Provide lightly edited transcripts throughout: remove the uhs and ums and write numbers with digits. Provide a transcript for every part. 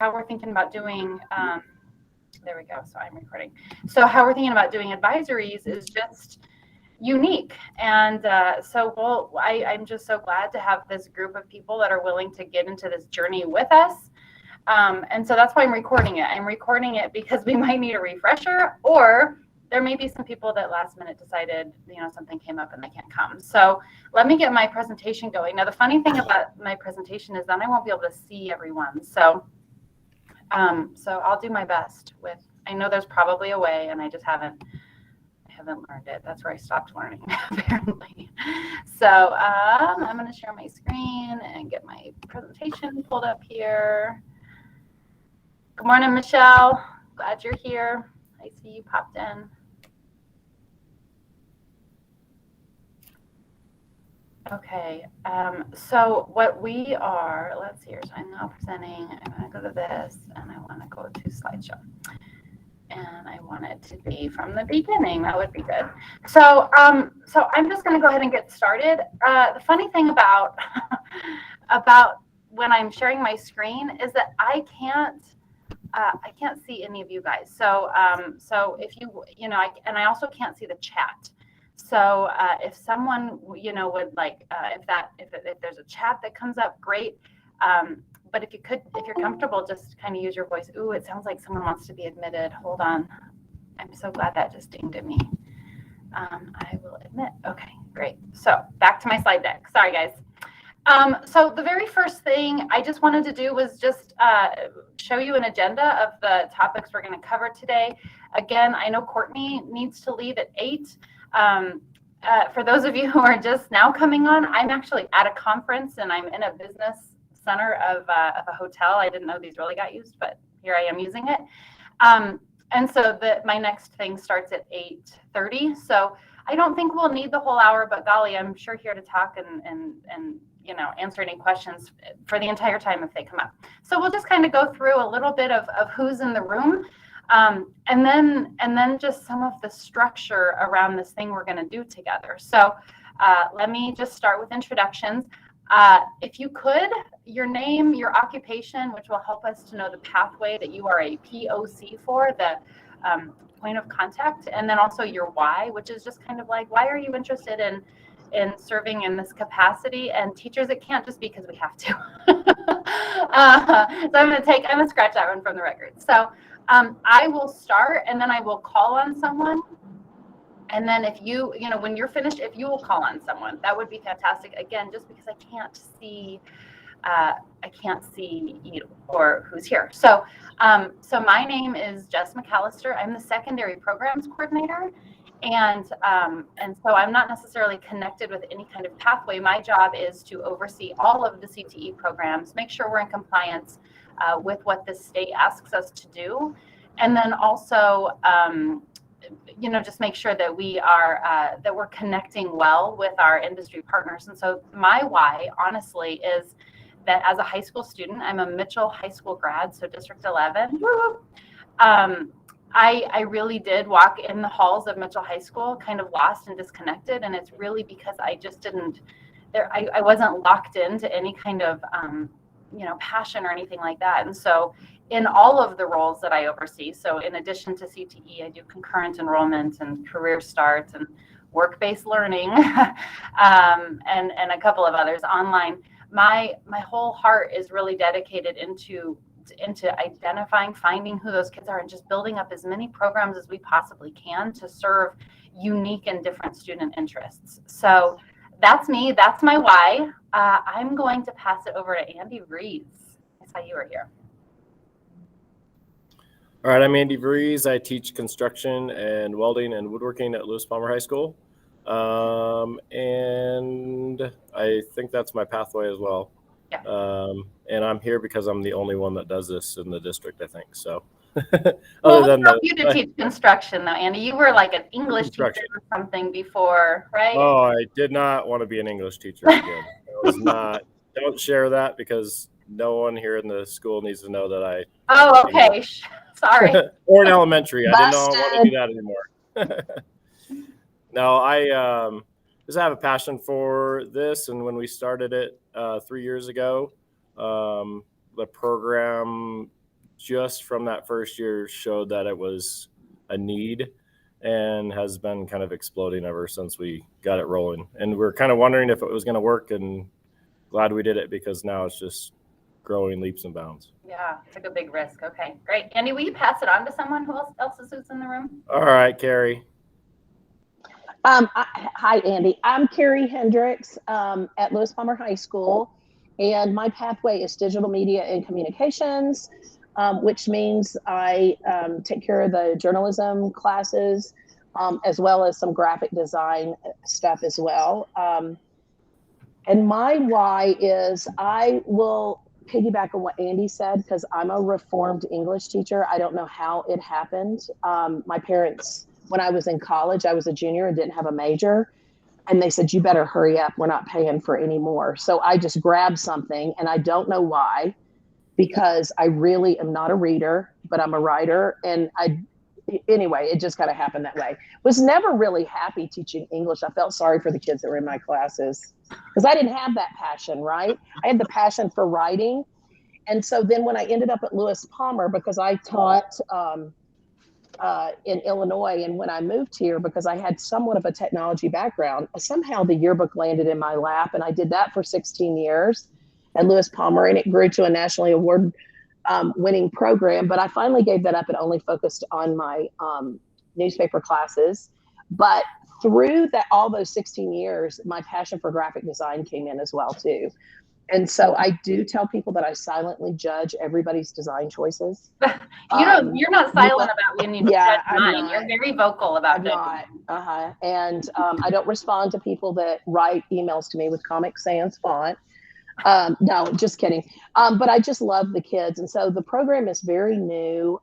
how we're thinking about doing, there we go. So I'm recording. So how we're thinking about doing advisories is just unique. And I'm just so glad to have this group of people that are willing to get into this journey with us. And so that's why I'm recording it. I'm recording it because we might need a refresher, or there may be some people that last minute decided, something came up and they can't come. So let me get my presentation going. Now, the funny thing about my presentation is then I won't be able to see everyone. So I'll do my best with, I know there's probably a way and I just haven't learned it. That's where I stopped learning, apparently. So I'm going to share my screen and get my presentation pulled up here. Good morning, Michelle. Glad you're here. I see you popped in. Okay, so what we are, let's see here. So I'm now presenting. I'm going to go to this, and I want to go to slideshow. And I want it to be from the beginning. That would be good. So I'm just going to go ahead and get started. The funny thing about when I'm sharing my screen is that I can't see any of you guys. So if and I also can't see the chat. So if someone would like, if there's a chat that comes up, great. But if you're comfortable, just kind of use your voice. Ooh, it sounds like someone wants to be admitted. Hold on. I'm so glad that just dinged at me. I will admit. Okay, great. So back to my slide deck. Sorry, guys. So the very first thing I just wanted to do was just show you an agenda of the topics we're going to cover today. Again, I know Courtney needs to leave at 8. For those of you who are just now coming on, I'm actually at a conference and I'm in a business center of a hotel. I didn't know these really got used, but here I am using it. And so my next thing starts at 8:30. So I don't think we'll need the whole hour, but golly, I'm sure here to talk and answer any questions for the entire time if they come up. So we'll just kind of go through a little bit of who's in the room, and then just some of the structure around this thing we're going to do together. So let me just start with introductions. If you could, your name, your occupation, which will help us to know the pathway that you are a POC for, the point of contact, and then also your why, which is just kind of like, why are you interested in serving in this capacity? And teachers, it can't just be because we have to. So I'm going to scratch that one from the record. So I will start, and then I will call on someone. And then if when you're finished, if you will call on someone, that would be fantastic. Again, just because I can't see you or who's here. So my name is Jess McAllister. I'm the secondary programs coordinator. And so I'm not necessarily connected with any kind of pathway. My job is to oversee all of the CTE programs, make sure we're in compliance with what the state asks us to do. And then also, just make sure that we're connecting well with our industry partners. And so my why, honestly, is that as a high school student, I'm a Mitchell High School grad, so District 11. I really did walk in the halls of Mitchell High School kind of lost and disconnected. And it's really because I just I wasn't locked into any kind of, passion or anything like that. And so in all of the roles that I oversee, so in addition to CTE, I do concurrent enrollment and career start and work-based learning, and a couple of others online. My whole heart is really dedicated into identifying, finding who those kids are, and just building up as many programs as we possibly can to serve unique and different student interests. So that's me. That's my why. I'm going to pass it over to Andy Rees. I saw you were here. All right, I'm Andy Vrees. I teach construction and welding and woodworking at Lewis Palmer High School. And I think that's my pathway as well. Yeah. And I'm here because I'm the only one that does this in the district, I think. So Other than that, you did teach construction though, Andy. You were like an English teacher or something before, right? Oh, I did not want to be an English teacher again. I was not. Don't share that because no one here in the school needs to know that I. Oh, okay. Sorry. Or in elementary. I did not want to do that anymore. No, I just have a passion for this. And when we started it 3 years ago, the program just from that first year showed that it was a need, and has been kind of exploding ever since we got it rolling. And we're kind of wondering if it was going to work, and glad we did it, because now it's just growing leaps and bounds. Yeah, took a big risk. Okay, great. Andy, will you pass it on to someone who else is who's in the room? All right, Carrie. Hi, Andy. I'm Carrie Hendricks at Lewis Palmer High School, and my pathway is digital media and communications, which means I take care of the journalism classes, as well as some graphic design stuff as well. And my why is, I will piggyback on what Andy said, because I'm a reformed English teacher. I don't know how it happened. My parents, when I was in college, I was a junior and didn't have a major. And they said, you better hurry up. We're not paying for any more. So I just grabbed something, and I don't know why, because I really am not a reader, but I'm a writer. And anyway, it just kind of happened that way. Was never really happy teaching English. I felt sorry for the kids that were in my classes, because I didn't have that passion, right? I had the passion for writing. And so then when I ended up at Lewis Palmer, because I taught in Illinois, and when I moved here, because I had somewhat of a technology background, somehow the yearbook landed in my lap, and I did that for 16 years at Lewis Palmer, and it grew to a nationally award winning program. But I finally gave that up and only focused on my newspaper classes. But through all those 16 years, my passion for graphic design came in as well too. And so I do tell people that I silently judge everybody's design choices. You're not silent about when you judge mine. You're very vocal about judging. And I don't respond to people that write emails to me with Comic Sans font. No, just kidding. But I just love the kids. And so the program is very new.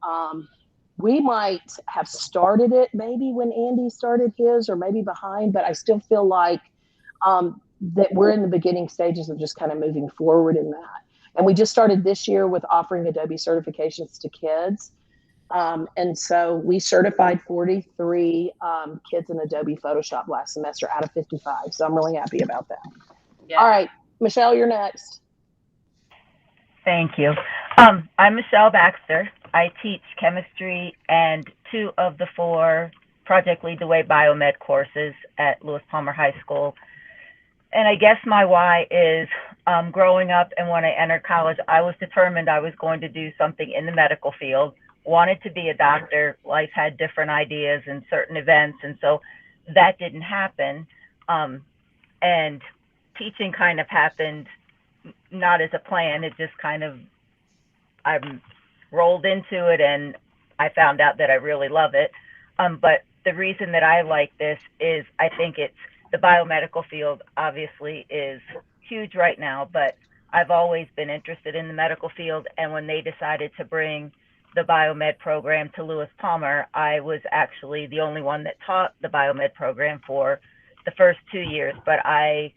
We might have started it maybe when Andy started his, or maybe behind, but I still feel like that we're in the beginning stages of just kind of moving forward in that. And we just started this year with offering Adobe certifications to kids. And so we certified 43 kids in Adobe Photoshop last semester out of 55. So I'm really happy about that. Yeah. All right, Michelle, you're next. Thank you. I'm Michelle Baxter. I teach chemistry and 2 of the 4 Project Lead the Way Biomed courses at Lewis Palmer High School. And I guess my why is growing up, and when I entered college, I was determined I was going to do something in the medical field, wanted to be a doctor. Life had different ideas and certain events, and so that didn't happen. And teaching kind of happened not as a plan. It just kind of, I rolled into it, and I found out that I really love it. But the reason that I like this is I think the biomedical field obviously is huge right now, but I've always been interested in the medical field. And when they decided to bring the biomed program to Lewis Palmer, I was actually the only one that taught the biomed program for the first 2 years, but I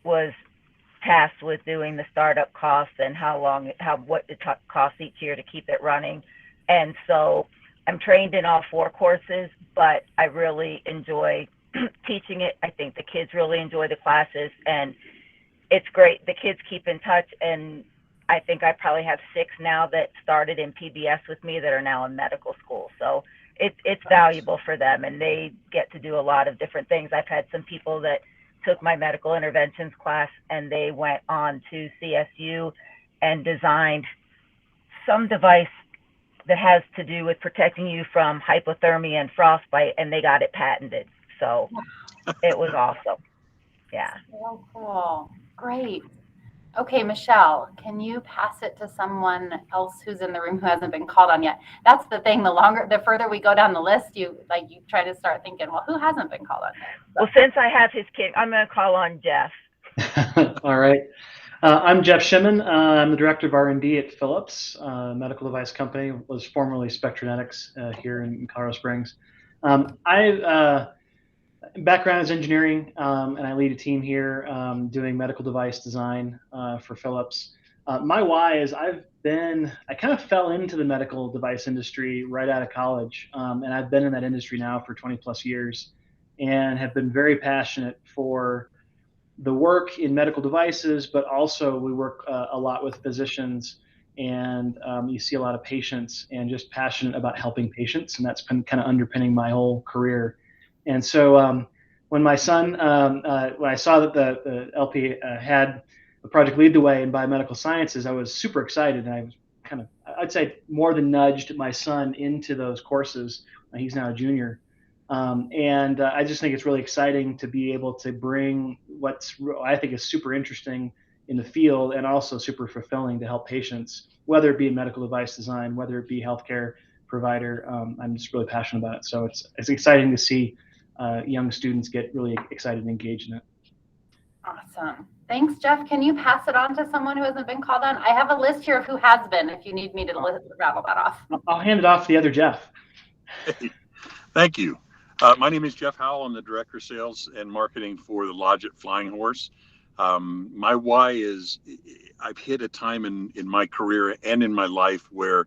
was tasked with doing the startup costs and what it costs each year to keep it running. And so I'm trained in all 4 courses, but I really enjoy teaching it. I think the kids really enjoy the classes, and it's great. The kids keep in touch, and I think I probably have 6 now that started in PBS with me that are now in medical school. So it's valuable for them, and they get to do a lot of different things. I've had some people that took my medical interventions class, and they went on to CSU and designed some device that has to do with protecting you from hypothermia and frostbite, and they got it patented. So it was awesome. Yeah. So cool. Great. Okay, Michelle, can you pass it to someone else who's in the room who hasn't been called on yet? That's the thing. The further we go down the list, you try to start thinking, well, who hasn't been called on yet? Well, since I have his kid, I'm going to call on Jeff. All right. I'm Jeff Shimon. I'm the director of R&D at Philips, medical device company. Was formerly Spectranetics here in Colorado Springs. Background is engineering, and I lead a team here doing medical device design for Philips. My why is I kind of fell into the medical device industry right out of college, and I've been in that industry now for 20 plus years, and have been very passionate for the work in medical devices, but also we work a lot with physicians and you see a lot of patients and just passionate about helping patients, and that's been kind of underpinning my whole career. And so when my son, when I saw that the LP had the project Lead the Way in biomedical sciences, I was super excited, and I was kind of, I'd say, more than nudged my son into those courses. He's now a junior. And I just think it's really exciting to be able to bring what's I think is super interesting in the field and also super fulfilling to help patients, whether it be in medical device design, whether it be healthcare provider. I'm just really passionate about it. So it's exciting to see young students get really excited and engaged in it. Awesome. Thanks, Jeff. Can you pass it on to someone who hasn't been called on? I have a list here of who has been, if you need me to rattle that off. I'll hand it off to the other Jeff. Thank you. My name is Jeff Howell. I'm the Director of Sales and Marketing for the Lodge at Flying Horse. My why is I've hit a time in my career and in my life where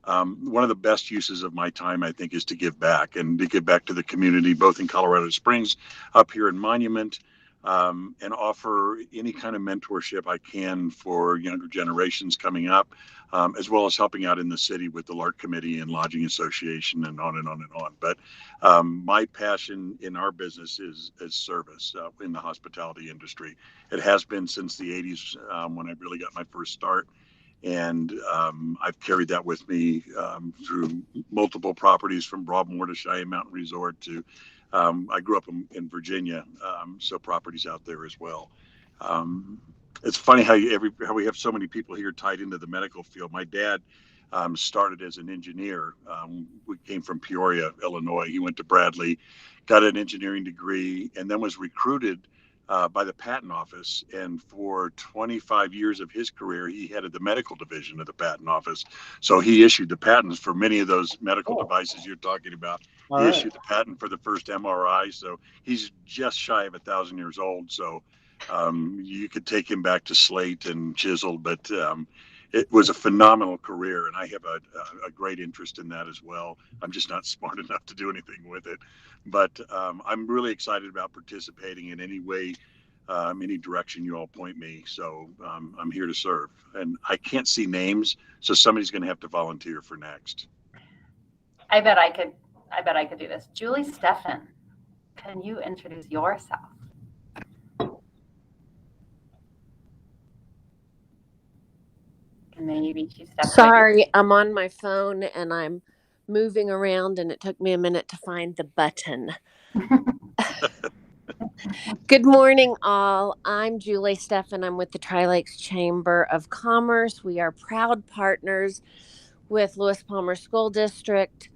one of the best uses of my time, I think, is to give back and to give back to the community, both in Colorado Springs, up here in Monument, and offer any kind of mentorship I can for younger generations coming up, as well as helping out in the city with the LARC Committee and Lodging Association and on and on and on. But my passion in our business is service in the hospitality industry. It has been since the 80s when I really got my first start. And I've carried that with me through multiple properties, from Broadmoor to Cheyenne Mountain Resort to I grew up in Virginia, so properties out there as well. It's funny how we have so many people here tied into the medical field. My dad started as an engineer. We came from Peoria, Illinois. He went to Bradley, got an engineering degree, and then was recruited by the patent office. And for 25 years of his career, he headed the medical division of the patent office. So he issued the patents for many of those medical devices you're talking about. He issued the patent for the first MRI. So he's just shy of 1,000 years old. So you could take him back to slate and chisel, but it was a phenomenal career, and I have a great interest in that as well. I'm just not smart enough to do anything with it, but I'm really excited about participating in any way, any direction you all point me. So I'm here to serve, and I can't see names, so somebody's going to have to volunteer for next. I bet I could do this. Julie Steffen, can you introduce yourself? Maybe she stepped away. Sorry, I'm on my phone and I'm moving around and it took me a minute to find the button. Good morning, all. I'm Julie Steffen. I'm with the Tri-Lakes Chamber of Commerce. We are proud partners with Lewis Palmer School District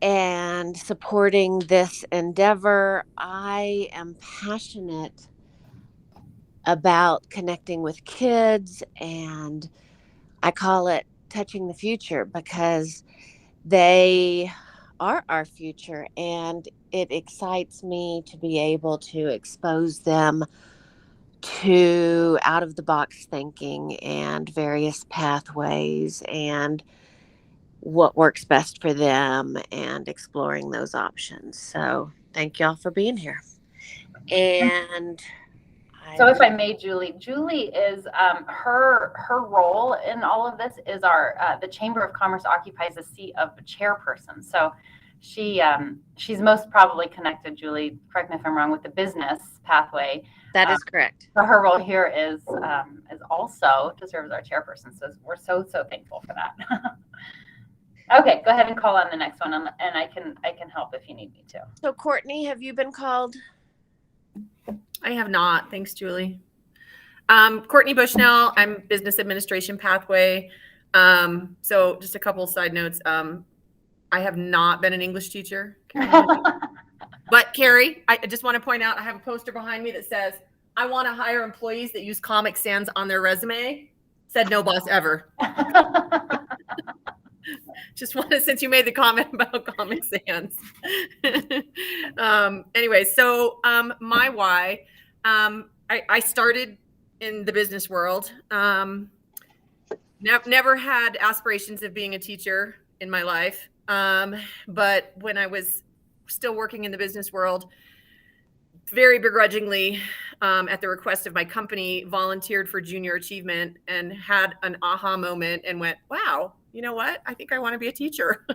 and supporting this endeavor. I am passionate about connecting with kids, and I call it touching the future because they are our future, and it excites me to be able to expose them to out of the box thinking and various pathways and what works best for them and exploring those options. So thank y'all for being here. And so if I may, Julie is her role in all of this is the Chamber of Commerce occupies the seat of chairperson. So she's most probably connected, Julie, correct me if I'm wrong, with the business pathway. That is correct. So her role here is also to serve as our chairperson. So we're so thankful for that. Okay, go ahead and call on the next one, and I can help if you need me to. So Courtney, have you been called? I have not. Thanks, Julie. Courtney Bushnell. I'm Business Administration Pathway. So just a couple side notes. I have not been an English teacher. But Carrie, I just want to point out, I have a poster behind me that says, I want to hire employees that use Comic Sans on their resume. Said no boss ever. Just wanted, since you made the comment about Comic Sans. Anyway, so my why, I started in the business world. Never had aspirations of being a teacher in my life. But when I was still working in the business world, very begrudgingly, at the request of my company, volunteered for junior achievement and had an aha moment and went, wow, you know what? I think I want to be a teacher.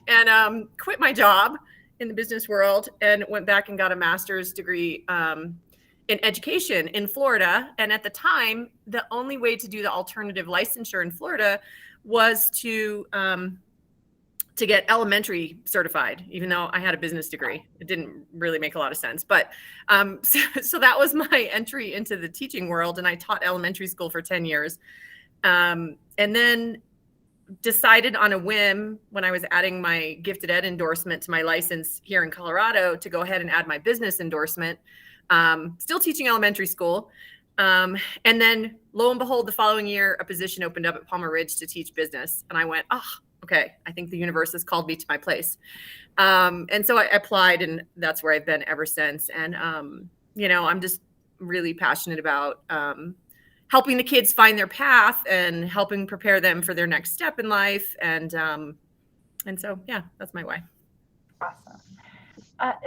And quit my job in the business world and went back and got a master's degree in education in Florida. And at the time, the only way to do the alternative licensure in Florida was to get elementary certified, even though I had a business degree. It didn't really make a lot of sense. But so that was my entry into the teaching world. And I taught elementary school for 10 years. And then decided on a whim when I was adding my gifted ed endorsement to my license here in Colorado to go ahead and add my business endorsement, still teaching elementary school. And then lo and behold, the following year, a position opened up at Palmer Ridge to teach business. And I went, oh, okay, I think the universe has called me to my place. And so I applied, and that's where I've been ever since. And, I'm just really passionate about helping the kids find their path and helping prepare them for their next step in life. And so, yeah, that's my why. Awesome.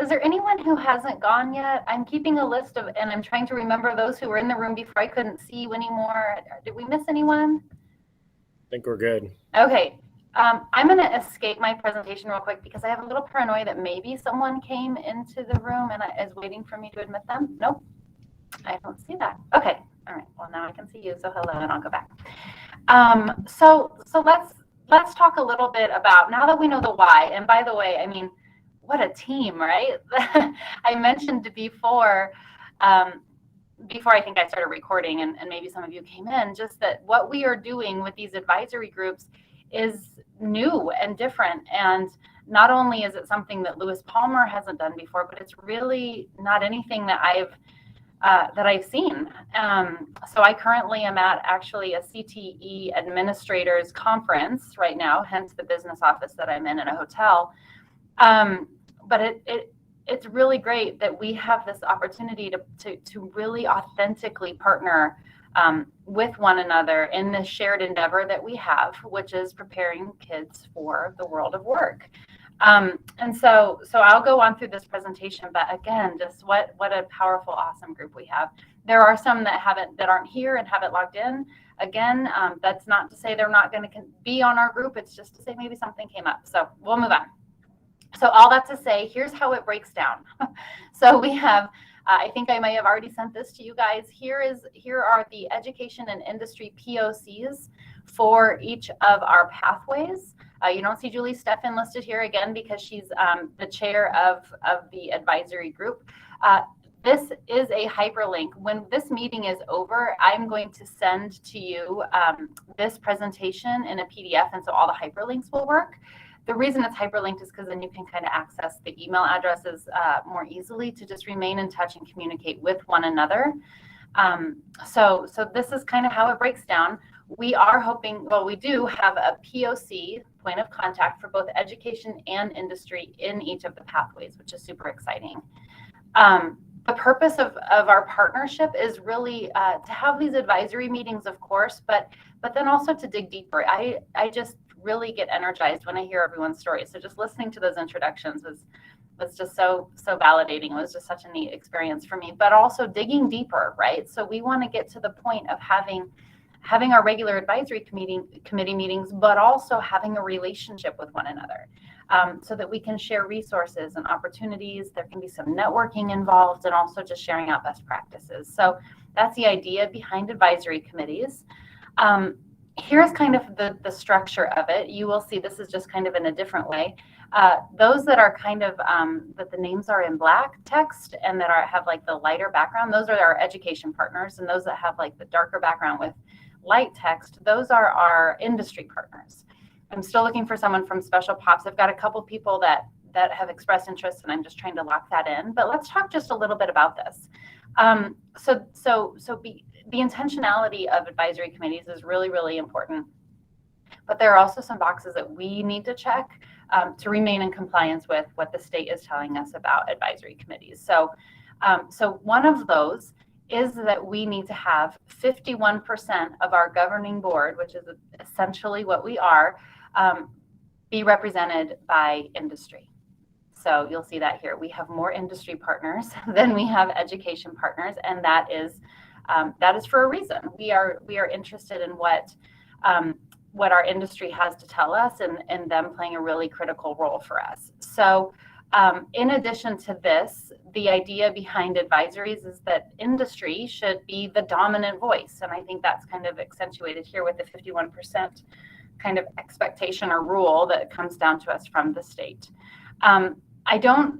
Is there anyone who hasn't gone yet? I'm keeping a list of, and I'm trying to remember those who were in the room before I couldn't see you anymore. Did we miss anyone? I think we're good. Okay. I'm going to escape my presentation real quick because I have a little paranoia that maybe someone came into the room and is waiting for me to admit them. Nope. I don't see that. Okay. All right. Well, now I can see you. So hello, and I'll go back. So let's talk a little bit about, now that we know the why, and by the way, I mean, what a team, right? I mentioned before I think I started recording, and maybe some of you came in, just that what we are doing with these advisory groups is new and different. And not only is it something that Lewis Palmer hasn't done before, but it's really not anything that I've seen. So I currently am at actually a CTE administrators conference right now, hence the business office that I'm in a hotel. But it's really great that we have this opportunity to really authentically partner with one another in this shared endeavor that we have, which is preparing kids for the world of work. And so I'll go on through this presentation, but again, just what a powerful, awesome group we have. There are some that aren't here and haven't logged in. Again, that's not to say they're not going to be on our group. It's just to say maybe something came up. So we'll move on. So all that to say, here's how it breaks down. So we have, I think I may have already sent this to you guys. Here are the education and industry POCs for each of our pathways. You don't see Julie Steffen listed here again because she's the chair of the advisory group. This is a hyperlink. When this meeting is over, I'm going to send to you this presentation in a PDF, and so all the hyperlinks will work. The reason it's hyperlinked is because then you can kind of access the email addresses more easily to just remain in touch and communicate with one another. So this is kind of how it breaks down. We are hoping, well, we do have a POC, point of contact, for both education and industry in each of the pathways, which is super exciting. The purpose of our partnership is really to have these advisory meetings, of course, but then also to dig deeper. I just really get energized when I hear everyone's stories. So just listening to those introductions was just so validating. It was just such a neat experience for me, but also digging deeper, right? So we want to get to the point of having our regular advisory committee meetings, but also having a relationship with one another, so that we can share resources and opportunities. There can be some networking involved, and also just sharing out best practices. So that's the idea behind advisory committees. Here's kind of the structure of it. You will see this is just kind of in a different way. Those that are kind of, that the names are in black text and that have like the lighter background, those are our education partners. And those that have like the darker background with light text, those are our industry partners. I'm still looking for someone from Special Pops. I've got a couple people that have expressed interest, and I'm just trying to lock that in. But let's talk just a little bit about this. The intentionality of advisory committees is really, really important. But there are also some boxes that we need to check to remain in compliance with what the state is telling us about advisory committees. So one of those is that we need to have 51% of our governing board, which is essentially what we are, be represented by industry. So you'll see that here. We have more industry partners than we have education partners, and that is for a reason. We are interested in what our industry has to tell us, and them playing a really critical role for us. So in addition to this, the idea behind advisories is that industry should be the dominant voice. And I think that's kind of accentuated here with the 51% kind of expectation or rule that comes down to us from the state. I don't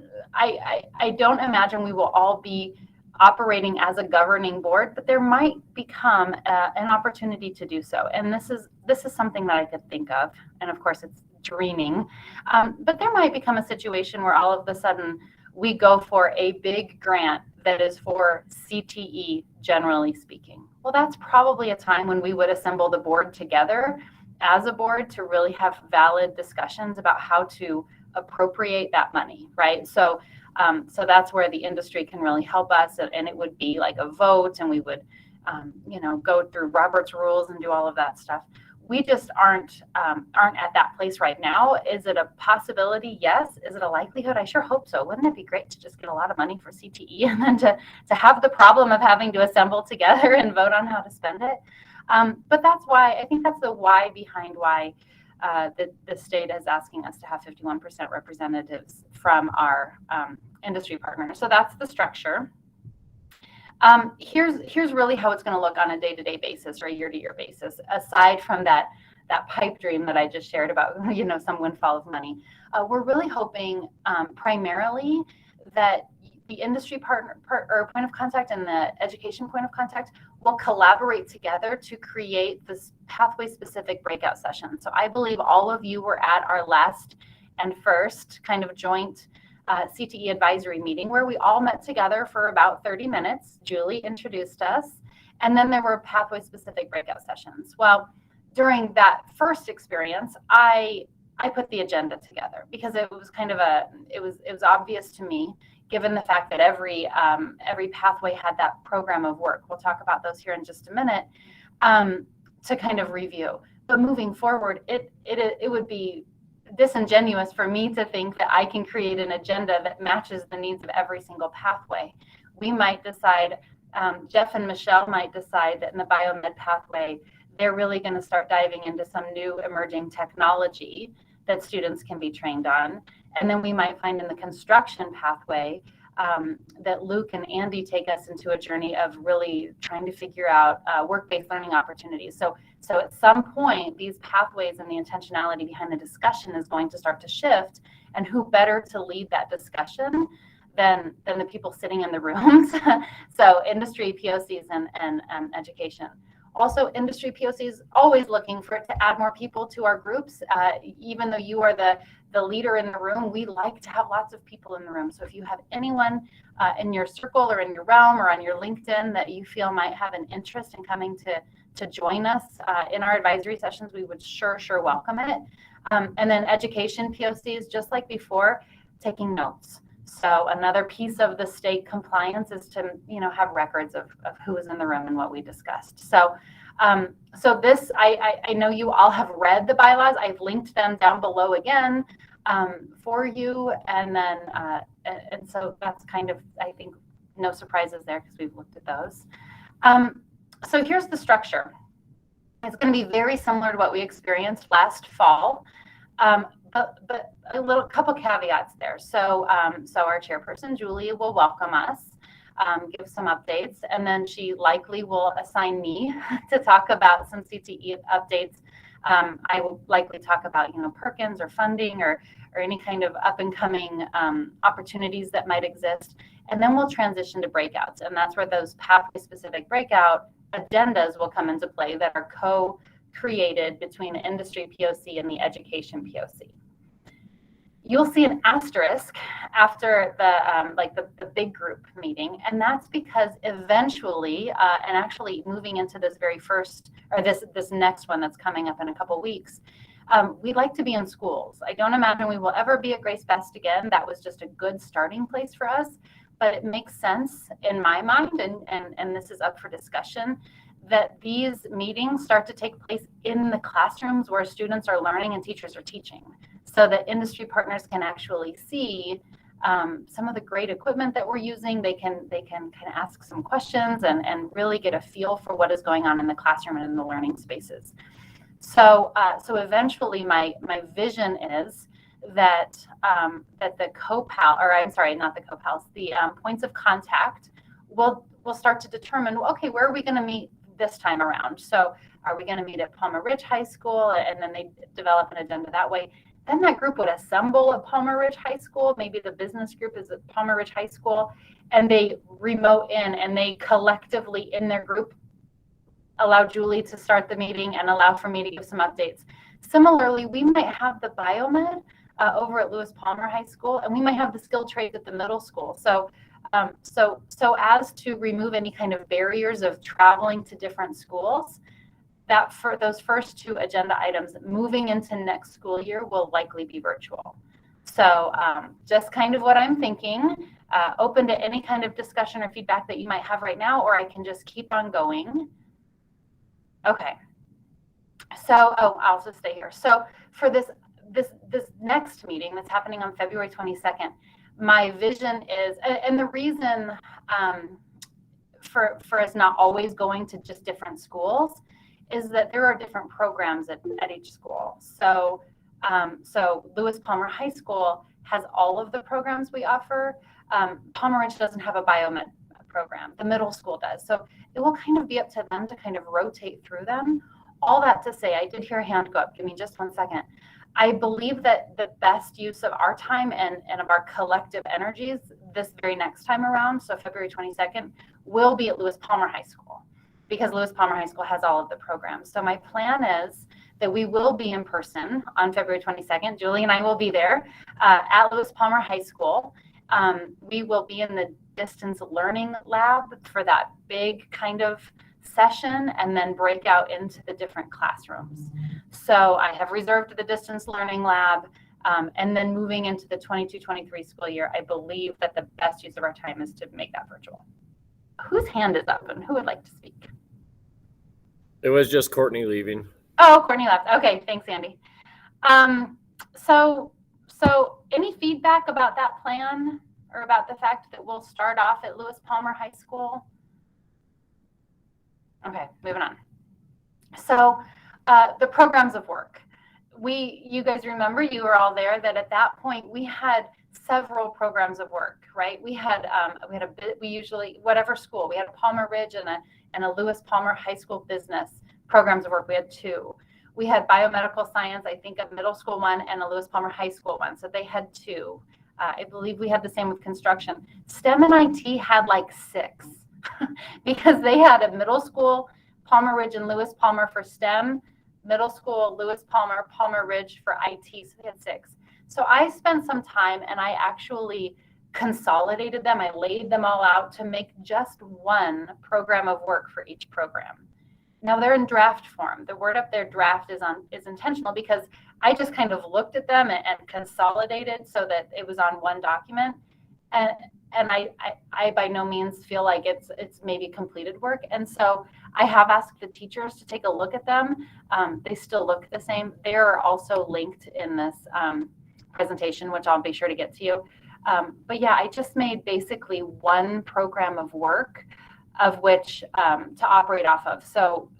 imagine we will all be operating as a governing board, but there might become an opportunity to do so. And this is something that I could think of. And of course, it's dreaming, but there might become a situation where all of a sudden we go for a big grant that is for CTE, generally speaking. Well, that's probably a time when we would assemble the board together as a board to really have valid discussions about how to appropriate that money, right? So that's where the industry can really help us, and it would be like a vote, and we would go through Robert's rules and do all of that stuff. We just aren't at that place right now. Is it a possibility? Yes. Is it a likelihood? I sure hope so. Wouldn't it be great to just get a lot of money for CTE and then to have the problem of having to assemble together and vote on how to spend it? But that's why, I think that's the why behind why the state is asking us to have 51% representatives from our industry partners. So that's the structure. Here's really how it's going to look on a day-to-day basis or a year-to-year basis, aside from that pipe dream that I just shared about, some windfall of money. We're really hoping primarily that the industry partner or point of contact and the education point of contact will collaborate together to create this pathway-specific breakout session. So I believe all of you were at our last and first kind of joint CTE advisory meeting where we all met together for about 30 minutes. Julie introduced us, and then there were pathway-specific breakout sessions. Well, during that first experience, I put the agenda together because it was kind of it was obvious to me, given the fact that every pathway had that program of work. We'll talk about those here in just a minute, to kind of review. But moving forward, it would be disingenuous for me to think that I can create an agenda that matches the needs of every single pathway. We might decide, Jeff and Michelle might decide that in the biomed pathway, they're really going to start diving into some new emerging technology that students can be trained on. And then we might find in the construction pathway that Luke and Andy take us into a journey of really trying to figure out work-based learning opportunities. So at some point, these pathways and the intentionality behind the discussion is going to start to shift. And who better to lead that discussion than the people sitting in the rooms? So industry, POCs, and education. Also, industry POC is always looking for it to add more people to our groups. Even though you are the leader in the room, we like to have lots of people in the room. So if you have anyone in your circle or in your realm or on your LinkedIn that you feel might have an interest in coming to join us in our advisory sessions, we would sure welcome it. And then education POCs, just like before, taking notes. So another piece of the state compliance is to, have records of who was in the room and what we discussed. So this, I know you all have read the bylaws. I've linked them down below again for you. And then, and so that's kind of, I think, no surprises there because we've looked at those. So here's the structure. It's going to be very similar to what we experienced last fall. But a couple caveats there. So our chairperson, Julie, will welcome us, give some updates, and then she likely will assign me to talk about some CTE updates. I will likely talk about, Perkins or funding or any kind of up and coming opportunities that might exist. And then we'll transition to breakouts. And that's where those pathway specific breakout agendas will come into play that are co-created between the industry POC and the education POC. You'll see an asterisk after the big group meeting, and that's because eventually, and actually moving into this very first, or this next one that's coming up in a couple weeks, we'd like to be in schools. I don't imagine we will ever be at Grace Best again. That was just a good starting place for us, but it makes sense in my mind, and this is up for discussion, that these meetings start to take place in the classrooms where students are learning and teachers are teaching, so that industry partners can actually see some of the great equipment that we're using. They can kind of ask some questions and really get a feel for what is going on in the classroom and in the learning spaces. So eventually my vision is that the COPAL, or I'm sorry, not the COPALs, the points of contact will start to determine, okay, where are we going to meet this time around? So are we going to meet at Palmer Ridge High School? And then they develop an agenda that way. Then that group would assemble at Palmer Ridge High School. Maybe the business group is at Palmer Ridge High School, and they remote in, and they collectively in their group allow Julie to start the meeting and allow for me to give some updates. Similarly, we might have the biomed over at Lewis Palmer High School, and we might have the skill trades at the middle school. So as to remove any kind of barriers of traveling to different schools, that for those first two agenda items moving into next school year will likely be virtual. So just kind of what I'm thinking, open to any kind of discussion or feedback that you might have right now, or I can just keep on going. Okay. So, I'll also stay here. So for this next meeting that's happening on February 22nd, my vision is, and the reason for us not always going to just different schools is that there are different programs at each school. So Lewis Palmer High School has all of the programs we offer. Palmer Ridge doesn't have a biomed program. The middle school does. So it will kind of be up to them to kind of rotate through them. All that to say, I did hear a hand go up. Give me just 1 second. I believe that the best use of our time and of our collective energies this very next time around, so February 22nd, will be at Lewis Palmer High School, because Lewis Palmer High School has all of the programs. So my plan is that we will be in person on February 22nd. Julie and I will be there at Lewis Palmer High School. We will be in the distance learning lab for that big kind of session, and then break out into the different classrooms. So I have reserved the distance learning lab, and then moving into the 22-23 school year, I believe that the best use of our time is to make that virtual. Whose hand is up and who would like to speak? It was just Courtney leaving. Oh, Courtney left. Okay, thanks, Andy. So any feedback about that plan, or about the fact that we'll start off at Lewis Palmer High School? Okay, moving on. So the programs of work. You guys remember, you were all there, that at that point we had several programs of work, right? We usually, whatever school, we had a Palmer Ridge and a Lewis Palmer High School business programs of work. We had two. We had biomedical science, I think a middle school one and a Lewis Palmer High School one. So they had two. I believe we had the same with construction. STEM and IT had like 6 because they had a middle school, Palmer Ridge and Lewis Palmer for STEM, middle school, Lewis Palmer, Palmer Ridge for IT. So they had 6. So I spent some time and I actually consolidated them. I laid them all out to make just one program of work for each program. Now they're in draft form. The word up there, draft, is intentional because I just kind of looked at them and consolidated so that it was on one document. And I by no means feel like it's maybe completed work. And so I have asked the teachers to take a look at them. They still look the same. They are also linked in this presentation, which I'll be sure to get to you. But yeah, I just made basically one program of work of which to operate off of. So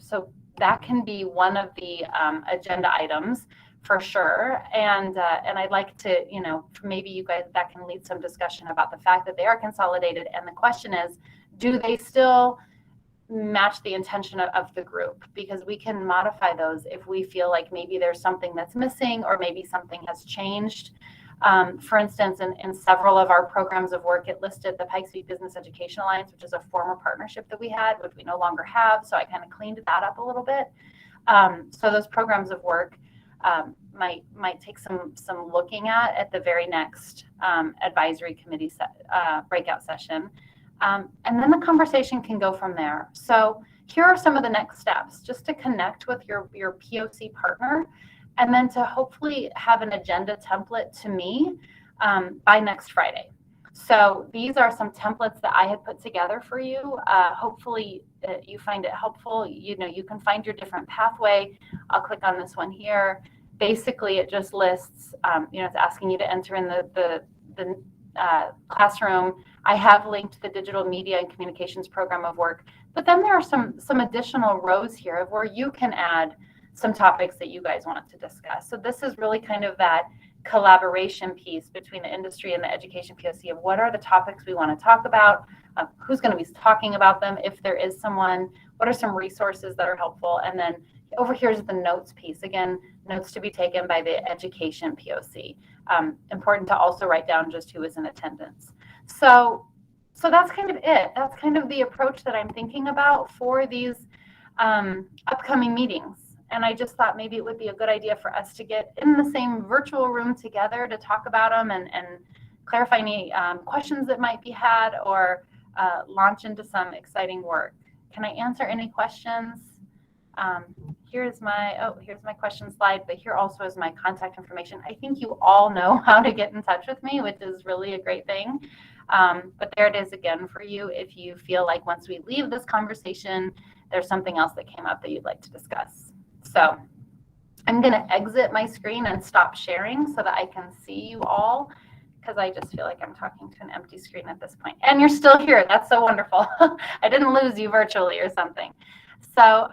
that can be one of the agenda items for sure. And I'd like to, maybe you guys, that can lead some discussion about the fact that they are consolidated. And the question is, do they still match the intention of the group? Because we can modify those if we feel like maybe there's something that's missing or maybe something has changed. For instance, in several of our programs of work, it listed the Pikes Peak Business Education Alliance, which is a former partnership that we had, which we no longer have. So I kind of cleaned that up a little bit. So those programs of work might take some looking at the very next advisory committee breakout session. And then the conversation can go from there. So here are some of the next steps, just to connect with your POC partner, and then to hopefully have an agenda template to me by next Friday. So these are some templates that I had put together for you. Hopefully you find it helpful. You know, you can find your different pathway. I'll click on this one here. Basically, it just lists, you know, it's asking you to enter in the classroom. I have linked the digital media and communications program of work, but then there are some additional rows here of where you can add some topics that you guys want to discuss. So this is really kind of that collaboration piece between the industry and the education POC of what are the topics we want to talk about, who's going to be talking about them, if there is someone, what are some resources that are helpful, and then over here is the notes piece. Again, notes to be taken by the education POC. Important to also write down just who is in attendance. So that's kind of it. That's kind of the approach that I'm thinking about for these upcoming meetings. And I just thought maybe it would be a good idea for us to get in the same virtual room together to talk about them and clarify any questions that might be had, or launch into some exciting work. Can I answer any questions? Here's my question slide, but here also is my contact information. I think you all know how to get in touch with me, which is really a great thing. But there it is again for you if you feel like once we leave this conversation, there's something else that came up that you'd like to discuss. So I'm going to exit my screen and stop sharing so that I can see you all, because I just feel like I'm talking to an empty screen at this point. And you're still here. That's so wonderful. I didn't lose you virtually or something. So,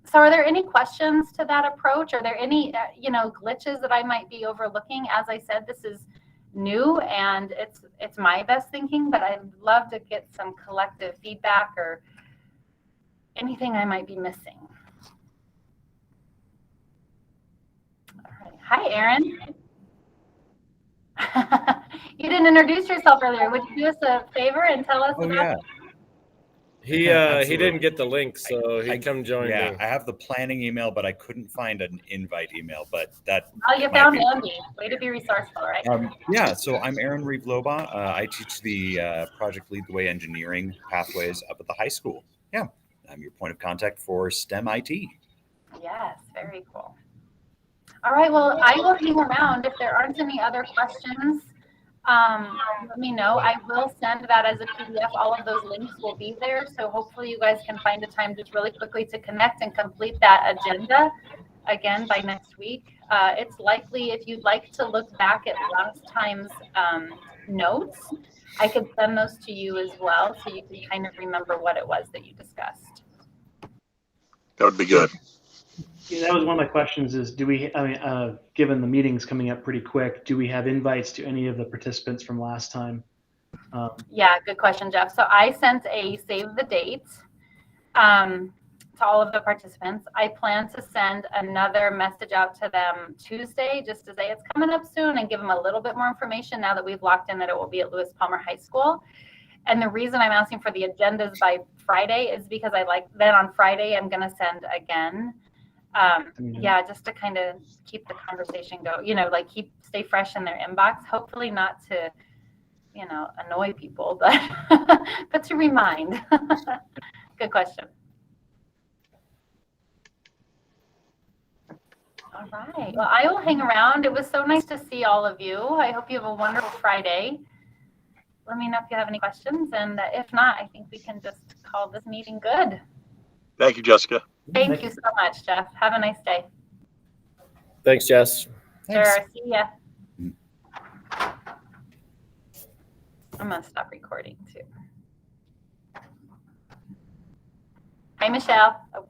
so are there any questions to that approach? Are there any, you know, glitches that I might be overlooking? As I said, this is new and it's my best thinking, but I'd love to get some collective feedback or anything I might be missing. All right. Hi, Erin. You didn't introduce yourself earlier. Would you do us a favor and tell us about Yeah. He Absolutely. didn't get the link, so he come join me. Yeah, I have the planning email, but I couldn't find an invite email. But that. Oh, you found Andy. Way to be resourceful, right? Yeah, so I'm Aaron Reeve-Loba. I teach the Project Lead the Way engineering pathways up at the high school. Yeah, I'm your point of contact for STEM IT. Yes, very cool. All right, well, I will hang around. If there aren't any other questions, let me know. I will send that as a PDF. All of those links will be there. So hopefully you guys can find a time just really quickly to connect and complete that agenda again by next week. It's likely if you'd like to look back at last time's notes, I could send those to you as well so you can kind of remember what it was that you discussed. That would be good. Yeah, that was one of my questions is, do we, given the meetings coming up pretty quick, do we have invites to any of the participants from last time? Yeah, good question, Jeff. So I sent a save the date to all of the participants. I plan to send another message out to them Tuesday just to say it's coming up soon and give them a little bit more information now that we've locked in that it will be at Lewis Palmer High School. And the reason I'm asking for the agendas by Friday is because then on Friday I'm going to send again. Yeah, just to kind of keep the conversation go, you know, like stay fresh in their inbox, hopefully not to, you know, annoy people, but but to remind. Good question. All right, well, I will hang around. It was so nice to see all of you. I hope you have a wonderful Friday. Let me know if you have any questions, and if not, I think we can just call this meeting good. Thank you, Jessica. Thank you so much, Jeff. Have a nice day. Thanks, Jess. Sure. See ya. I'm going to stop recording too. Hi, Michelle. Oh.